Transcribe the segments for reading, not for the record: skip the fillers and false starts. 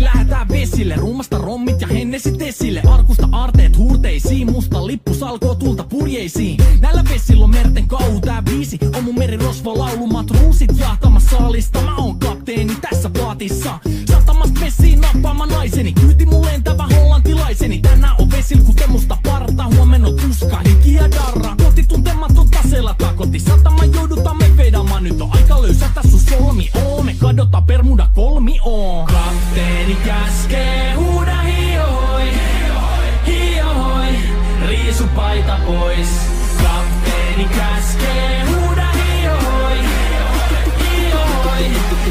Hei, lähetään vesille, ruumasta rommit ja hennesit esille. Arkusta aarteet huurteisiin, musta lippu salkoo tulta purjeisiin. Näillä vesillä on merten kau, tää biisi on mun merirosvo laulu. Matruusit jahtamassa saalista, mä oon kapteeni tässä paatissa. Satamasta vesiin nappaama naiseni, kyyti mun lentävä hollantilaiseni. Tänään on vesil kuten musta parta, huomenna on tuska, hiki ja darra. Koti tuntematon taseella takoti, satama joudutaan me vedamaan. Nyt on aika löysätä sun solmi, me kadota Bermuda kolmioon. Kapteeni käskee, huuda hiohoi, hiohoi, riisu paita pois. Kapteeni käskee, huuda hiohoi, hiohoi,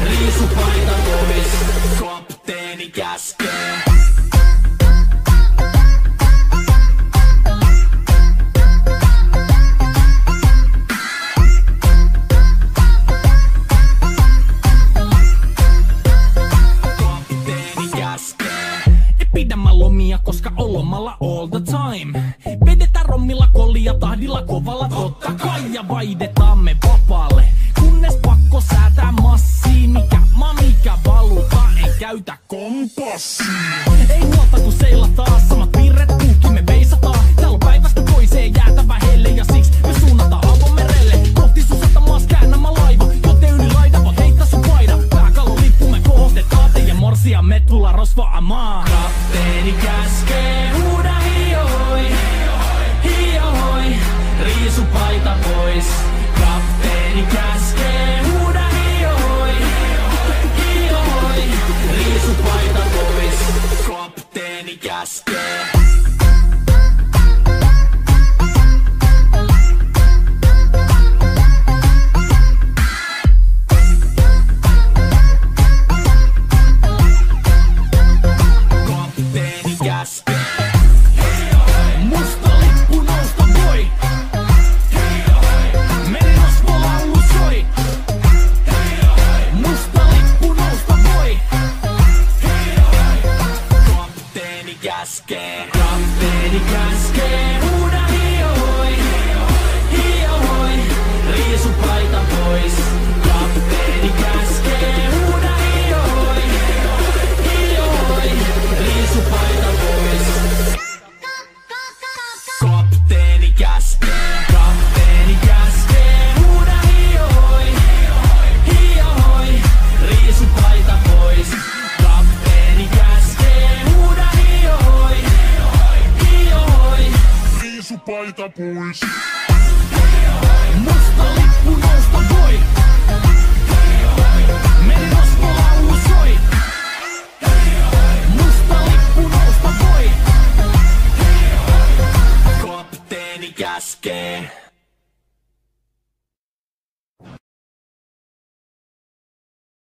riisu paita pois. Kapteeni käskee. Pidä mä lomia, koska on lomalla all the time. Vedetään rommilla kollia tahdilla kovalla totta kai. Ja vaihdetaan me vapaalle, kunnes pakko säätää massiin. Mikä valuta, en käytä kompassia. Ei huolta kun seilataan, samat virret puhki me veisataan. Täällä on päivästä toiseen jäätävä helle ja siksi me suunnataan avomerelle. Kohti sun satamaas käännämä laiva, joten yli laida voit heittää sun paida. Pääkallon lippu me kohostetaan, teidän morsia me tulla rosvaamaan. Kapteeni käskee, huuda hiohoi, hiohoi, riisu paita pois. Kapteeni käskee, huuda hiohoi, hiohoi, riisu paita pois. Kapteeni käskee. Musta lippu nousta voi. Merirosvo laulu soi. Musta lippu nousta voi. Kapteeni käskee. Kapteeni käskee. Huuda hiohoi, hiohoi, riisu paita pois. Kapteeni käskee. Huuda hiohoi, hiohoi, riisu paita pois. Kapteeni käskee. Kapteeni käskee. Huuda hiohoi, hiohoi, riisu paita pois. Kapteeni käskee. Huuda hiohoi, hiohoi, riisu paita pois. Musta lippu nousta voi. Merirosvo laulu soi. Musta lippu nousta voi. Kapteeni käskee.